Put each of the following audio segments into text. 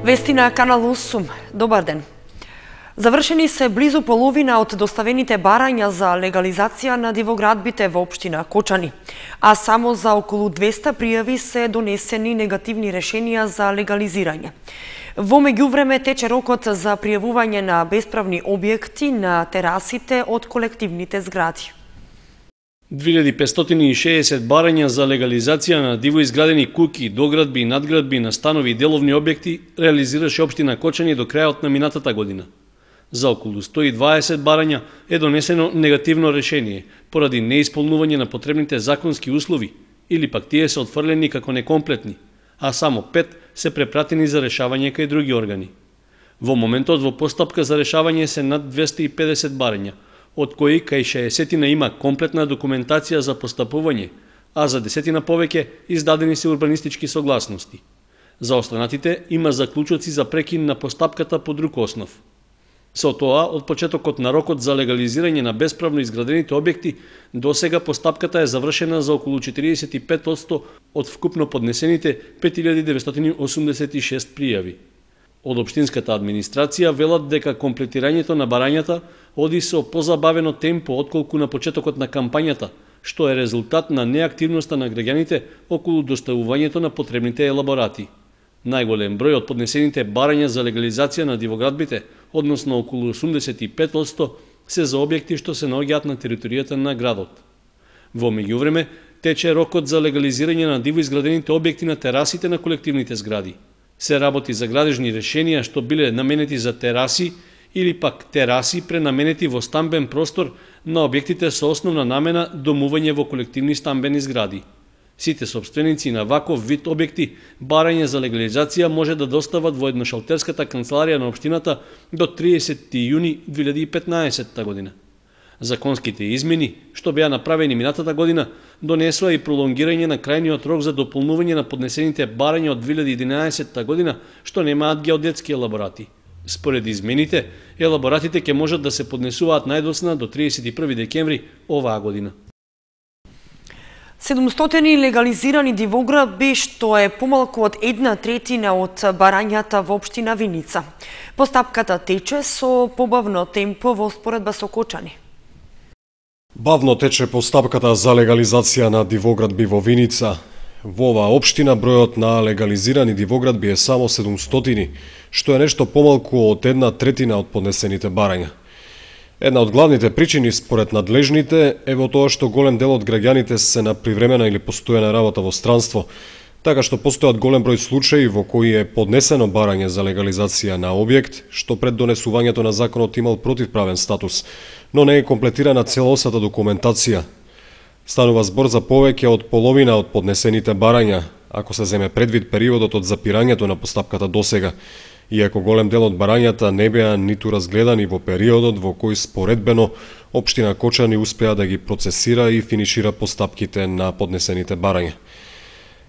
Вести на Канал 8. Добар ден. Завршени се близу половина од доставените барања за легализација на дивоградбите во општина Кочани, а само за околу 200 пријави се донесени негативни решенија за легализирање. Во меѓувреме тече рокот за пријавување на бесправни објекти на терасите од колективните згради. 2560 барања за легализација на дивоизградени куќи, доградби и надградби на станови и деловни објекти реализираше општина Кочани до крајот на минатата година. За околу 120 барања е донесено негативно решение поради неисполнување на потребните законски услови или пак тие се отфрлени како некомплетни, а само 5 се препратени за решавање кај други органи. Во моментот во постапка за решавање се над 250 барања, од кои кај 60 има комплетна документација за постапување, а за 10 повеќе издадени се урбанистички согласности. За останатите има заклучоци за прекин на постапката по друг основ. Со тоа, од почетокот на рокот за легализирање на бесправно изградените објекти, досега постапката е завршена за околу 45% од вкупно поднесените 5986 пријави. Од општинската администрација велат дека комплетирањето на барањата оди со позабавено темпо отколку на почетокот на кампањата, што е резултат на неактивноста на граѓаните околу доставувањето на потребните елаборати. Најголем број од поднесените барања за легализација на дивоградбите, односно околу 85%, се за објекти што се наоѓаат на територијата на градот. Во меѓувреме, тече рокот за легализирање на дивоизградените објекти на терасите на колективните згради. Се работи за градежни решенија што биле наменети за тераси или пак тераси пренаменети во стамбен простор на објектите со основна намена домување во колективни стамбени згради. Сите собственици на ваков вид објекти барање за легализација може да достават во едношалтерската канцеларија на општината до 30 јуни 2015 година. Законските измени, што беа направени минатата година, донесоа и пролонгирање на крајниот рок за дополнување на поднесените барања од 2011 година, што немаат геодетски елаборати. Според измените, елаборатите ќе можат да се поднесуваат најдосна до 31 декември оваа година. 700 легализирани дивоградби, што е помалку од 1/3 од барањата во општина Виница. Постапката тече со побавно темпо во споредба со Кочани. Бавно тече постапката за легализација на дивоградби во Виница. Во оваа општина бројот на легализирани дивоградби е само 700, што е нешто помалку од 1/3 од поднесените барања. Една од главните причини според надлежните е во тоа што голем дел од граѓаните се на привремена или постојана работа во странство, така што постојат голем број случаи во кои е поднесено барање за легализација на објект, што пред донесувањето на законот имал противправен статус, но не е комплетирана целосата документација. Станува збор за повеќе од половина од поднесените барања, ако се земе предвид периодот од запирањето на постапката досега, иако голем дел од барањата не беа ниту разгледани во периодот во кој споредбено општина Кочани успеа да ги процесира и финишира постапките на поднесените барања.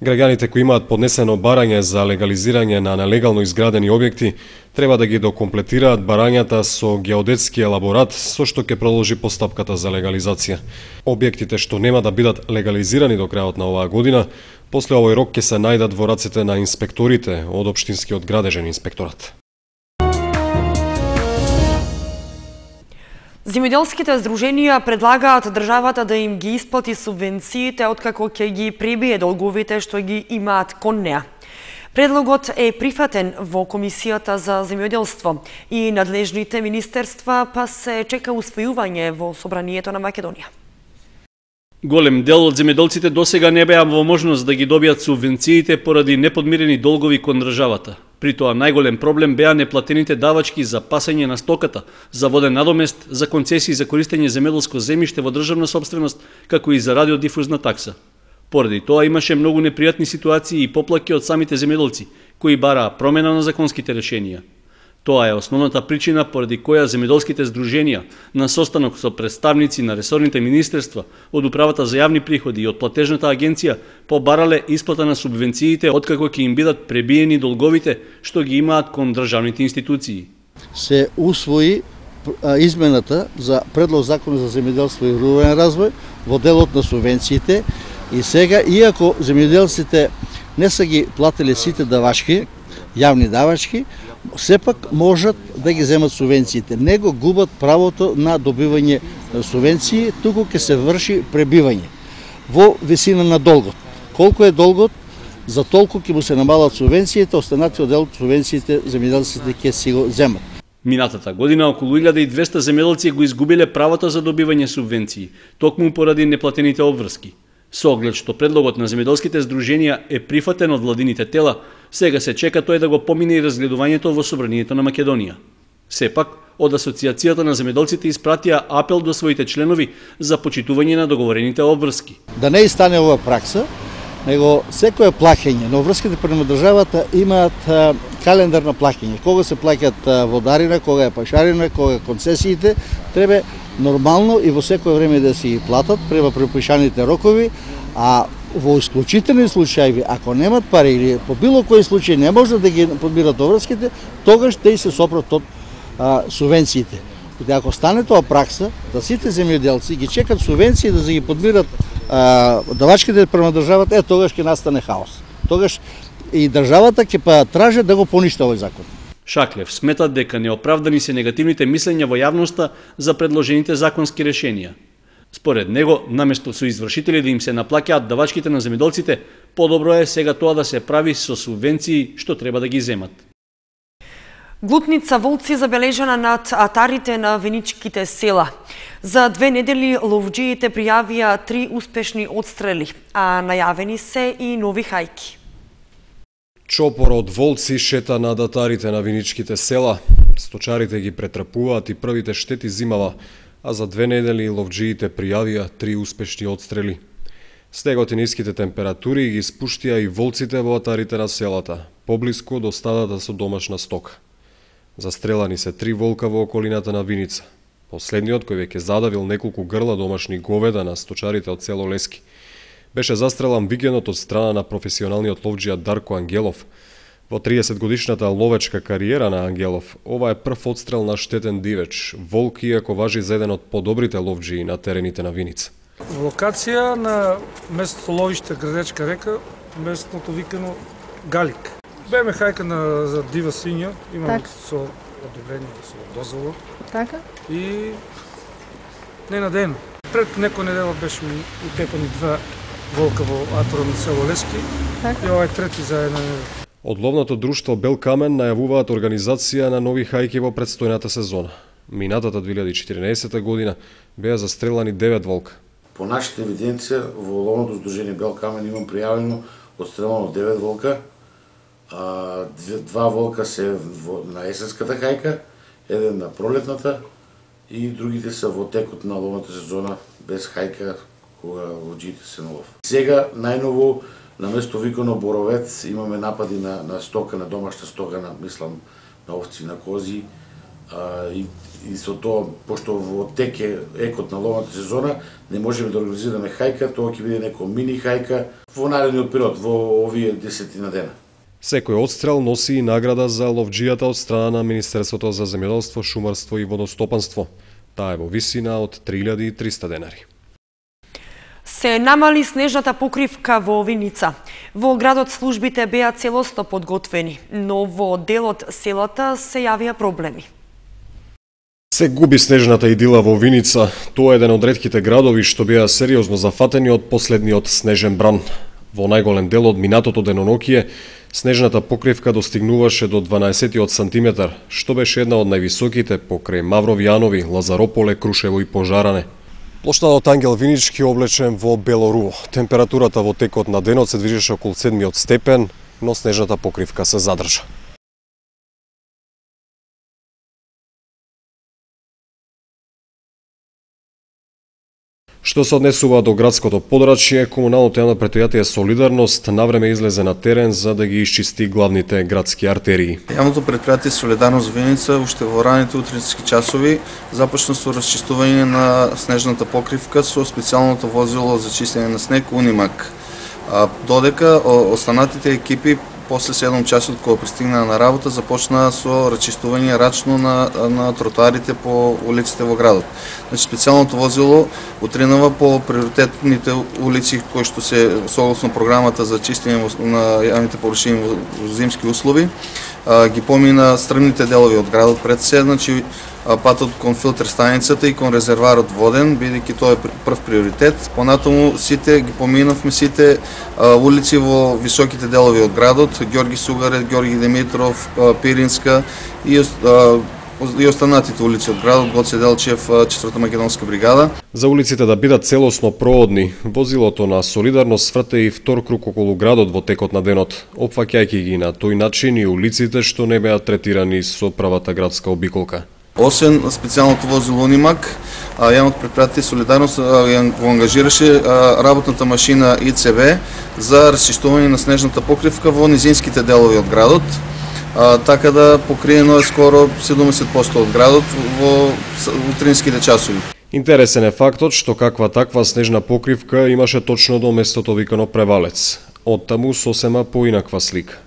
Граѓаните кои имаат поднесено барање за легализирање на нелегално изградени објекти треба да ги докомплетираат барањата со геодетски елаборат со што ќе продолжи постапката за легализација. Објектите што нема да бидат легализирани до крајот на оваа година, после овој рок ќе се најдат во рацете на инспекторите од општинскиот градежен инспекторат. Земјоделските здруженија предлагаат државата да им ги исплати субвенциите откако ќе ги пребие долговите што ги имаат кон неа. Предлогот е прифатен во Комисијата за земјоделство и надлежните министерства, па се чека усвојување во Собранието на Македонија. Голем дел од земјоделците досега не беа во можност да ги добијат субвенциите поради неподмирени долгови кон државата. При тоа најголем проблем беа неплатените давачки за пасење на стоката, за воден надомест, за концесии за користење земјоделско земјиште во државна сопственост, како и за радиодифузна такса. Поради тоа имаше многу непријатни ситуации и поплаки од самите земјоделци, кои бараа промена на законските решенија. Тоа е основната причина поради која земјоделските здруженија на состанок со представници на ресорните министерства, од Управата за јавни приходи и од платежната агенција побарале исплата на субвенциите откако ќе им бидат пребиени долговите што ги имаат кон државните институции. Се усвои измената за предлог закон за земјоделство и рурален развој во делот на субвенциите и сега, иако земјоделците не са ги платили сите давачки, јавни давачки, сепак можат да ги земат субвенциите. Не го губат правото на добивање субвенции, туку ќе се врши пребивање во висина на долгот. Колку е долгот, за толку ќе му се намалат субвенциите, останатиот дел од субвенциите земјоделците ќе си го земат. Минатата година околу 1200 земјоделци го изгубиле правото за добивање субвенции, токму поради неплатените обврски. Со оглед што предлогот на земјоделските здруженија е прифатен од владините тела, сега се чека тој да го помине и разгледувањето во Собранието на Македонија. Сепак, од Асоциацијата на земјоделците испратија апел до своите членови за почитување на договорените обврски. Да не стане ова пракса, него секое плаќање, но врските према државата имаат календар на плаќање. Кога се плаќаат водарина, кога е пашарина, кога концесиите, треба нормално и во секое време да си платат према препишаните рокови, а во исклучителни случаи, ако немат пари или по било кој случај не може да ги подмират обврските, тогаш те се сопрат од субвенциите. Ако стане тоа пракса, да сите земјоделци ги чекат субвенции да ги подмират давачките према државата, тогаш ќе настане хаос. Тогаш и државата ќе тражи да го поништи овој закон. Шаклев смета дека неоправдани се негативните мислења во јавноста за предложените законски решенија. Според него, наместо со извршители да им се наплаќаат давачките на земјоделците, подобро е сега тоа да се прави со субвенции што треба да ги земат. Глутница волци забележана над атарите на виничките села. За 2 недели ловџиите пријавија 3 успешни одстрели, а најавени се и нови хајки. Чопор од волци шета над атарите на виничките села. Сточарите ги претрпуваат и првите штети зимава, а за 2 недели ловџиите пријавија 3 успешни одстрели. Снегот и ниските температури ги спуштија и волците во атарите на селата, поблиску до стадата со домашна стока. Застрелани се 3 волка во околината на Виница. Последниот, кој веќе задавил неколку грла домашни говеда на сточарите од село Лески, беше застрелан викендот од страна на професионалниот ловџија Дарко Ангелов. Во 30-годишната ловечка кариера на Ангелов, ова е прв одстрел на штетен дивеч, волк, иако важи за еден од подобрите ловџии на терените на Виница. Локација на местото ловиште Градечка река, местното викано Галик. Беме хајка за дива свиња, имам со одобрение, со дозвола. Така? И не на ден. Пред некој недела беше утепани 2 волка во атарот на село Лески, и ова е трети за една недела. Од ловното друштво Бел Камен најавуваат организација на нови хајки во предстојната сезона. Минатата 2014 година беа застрелани 9 волка. По нашите евиденција во ловното здружение Бел Камен имам пријавено одстрелано 9 волка, 2 волка се на есенската хајка, еден на пролетната и другите се во текот на ловната сезона без хајка кога ловџиите се на лов. Сега најново на место викано Боровец имаме напади на стока, на домашна стока, на овци, на кози, и со тоа, пошто во тек е екот на ловната сезона, не можеме да организираме хајка, тоа ќе биде некој мини хајка во наредниот период, во овие 10 дена. Секој одстрел носи и награда за ловџијата од страна на Министерството за земјоделство, шумарство и водостопанство. Таа е во висина од 3300 денари. Се намали снежната покривка во Виница. Во градот службите беа целосно подготвени, но во дел од селата се јавија проблеми. Се губи снежната идила во Виница. Тоа е еден од ретките градови што беа сериозно зафатени од последниот снежен бран. Во најголем дел од минатото денонокие, снежната покривка достигнуваше до 12 сантиметар, што беше една од највисоките покрај Маврови Јанови, Лазарополе, Крушево и Пожаране. Плоштадот Ангел Винички облечен во бело руво. Температурата во текот на денот се движеше околу 7 степен, но снежната покривка се задржа. Што се однесува до градското подрачје, комуналното јавно претпријатие Солидарност навреме излезе на терен за да ги исчисти главните градски артерии. Јавното претпријатие Солидарност Виница уште во раните утрински часови започна со расчистување на снежната покривка со специјалното возило за чистење на снег Унимак. Додека останатите екипи после 7 часот кога пристигнаа на работа започнаа со расчистување рачно на тротоарите по улиците во градот. Значи специјалното возило утренува по приоритетните улици кои што се согласно програмата за чистење на јавните површини во зимски услови, ги помина стрмните делови од градот пред се, значи патот кон филтер станицата и кон резерварот воден, бидејќи тоа е прв приоритет. Понатаму сите ги поминавме сите улици во високите делови од градот, Ѓорги Сугарет, Ѓорги Димитров, Пиринска и останатите улици од градот, Гоце Делчев, 4-та македонска бригада. За улиците да бидат целосно проодни, возилото на Солидарност сврте и втор круг околу градот во текот на денот, опфаќајќи ги на тој начин и улиците што не беа третирани со првата градска обиколка. Освен специјалното возило Унимак, јавното предпријатие Солидарност го ангажираше работната машина ИЦБ за расчистување на снежната покривка во низинските делови од градот, така да покриено е скоро 70% од градот во утринските часови. Интересен е фактот што каква таква снежна покривка имаше точно до местото викано Превалец. Оттаму сосема поинаква слика.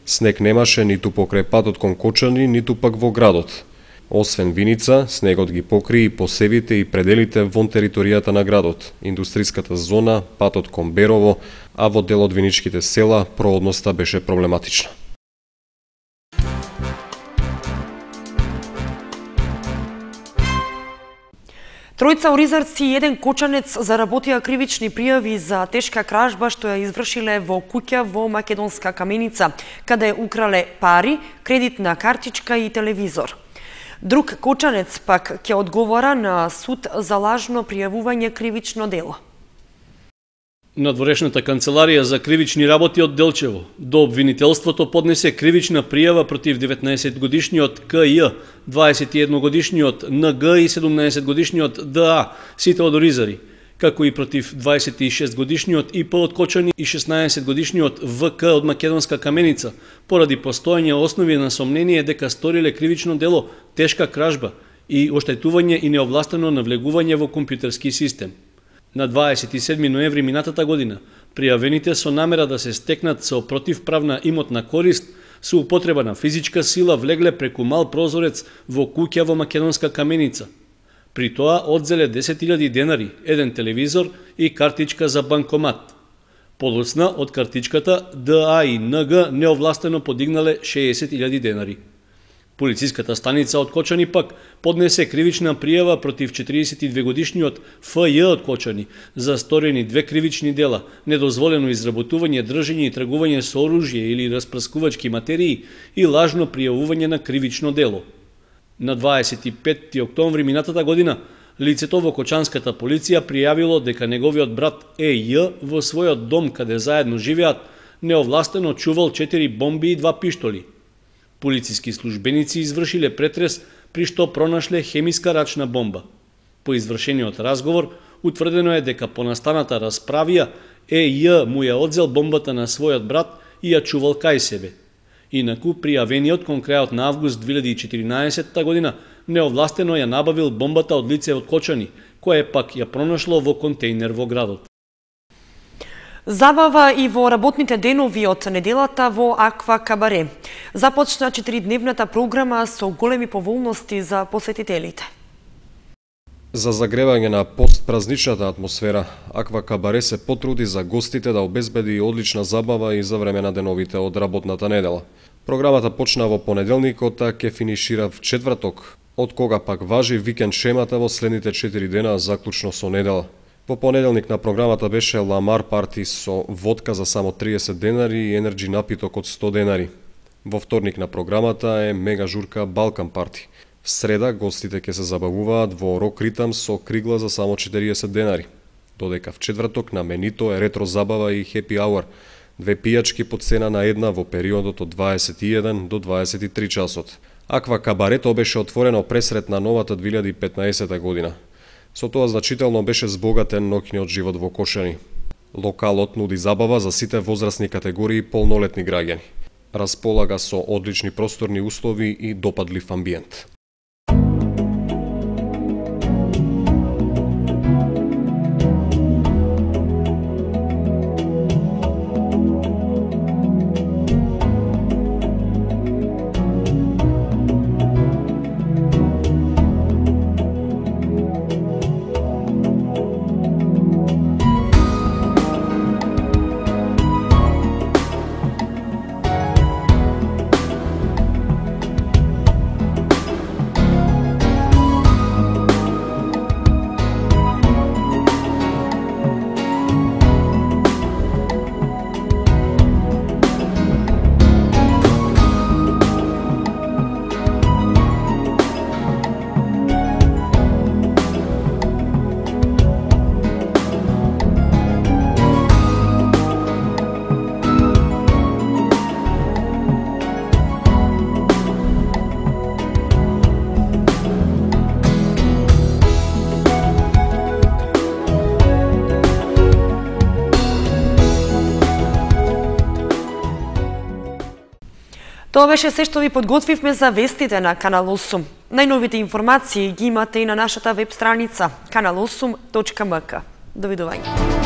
Снег немаше ниту покрај патот кон Кочани, ниту пак во градот. Освен Виница, снегот ги покри и посевите и пределите вон територијата на градот, индустриската зона, патот кон Берово, а во дел од виничките села проодноста беше проблематична. Тројца оризарци и еден кочанец заработија кривични пријави за тешка кражба што ја извршиле во куќа во Македонска Каменица, каде украле пари, кредитна картичка и телевизор. Друг кочанец пак ќе одговора на суд за лажно пријавување кривично дело. Надворешната канцеларија за кривични работи од Делчево до обвинителството поднесе кривична пријава против 19-годишниот КЈ, 21-годишниот НГ и 17-годишниот ДА, сите од оризари, како и против 26-годишниот ИП од Кочани и 16-годишниот ВК од Македонска Каменица, поради постојање основи на сомнение дека сториле кривично дело тешка кражба и оштетување и неовластено навлегување во компјутерски систем. На 27 ноември минатата година, пријавените со намера да се стекнат со противправна имотна корист, со употреба на физичка сила влегле преку мал прозорец во куќа во Македонска Каменица. При тоа одзеле 10.000 денари, еден телевизор и картичка за банкомат. Подоцна од картичката ДА и НГ неовластено подигнале 60.000 денари. Полициската станица од Кочани пак поднесе кривична пријава против 42-годишниот ФЈ од Кочани за сторени две кривични дела, недозволено изработување, држење и тргување со оружје или распрскувачки материи и лажно пријавување на кривично дело. На 25 октомври минатата година, лицето во Кочанската полиција пријавило дека неговиот брат ЕЈ во својот дом каде заедно живеат неовластено чувал 4 бомби и 2 пиштоли. Полициски службеници извршиле претрес при што пронашле хемиска рачна бомба. По извршениот разговор утврдено е дека по настаната расправија ЕЈ му ја одзел бомбата на својот брат и ја чувал кај себе. Инаку пријавениот кон крајот на август 2014 година неовластено ја набавил бомбата од лице од Кочани, кое пак ја пронашло во контејнер во градот. Забава и во работните денови од неделата во Аква Кабаре. Започна 4-дневната програма со големи поволности за посетителите. За загревање на постпразничната атмосфера, Аква Кабаре се потруди за гостите да обезбеди одлична забава и за време на деновите од работната недела. Програмата почна во понеделникот, а ќе финишира в четврток, од кога пак важи викенд шемата во следните 4 дена, заклучно со недела. Во понеделник на програмата беше Ламар парти со водка за само 30 денари и енерджи напиток од 100 денари. Во вторник на програмата е мега журка Балкан парти. В среда гостите ќе се забавуваат во рок ритам со кригла за само 40 денари. Додека в четврток на менито е ретро забава и хепи аур, две пијачки по цена на една во периодот од 21 до 23 часот. Аква Кабарето беше отворено пресред на новата 2015 година. Со тоа значително беше збогатен ноќниот живот во Кошани. Локалот нуди забава за сите возрастни категории полнолетни граѓани. Располага со одлични просторни услови и допадлив амбиент. Тоа беше се што ви подготвивме за вестите на Канал 8. Најновите информации ги имате и на нашата веб страница kanal8.mk. Довидување.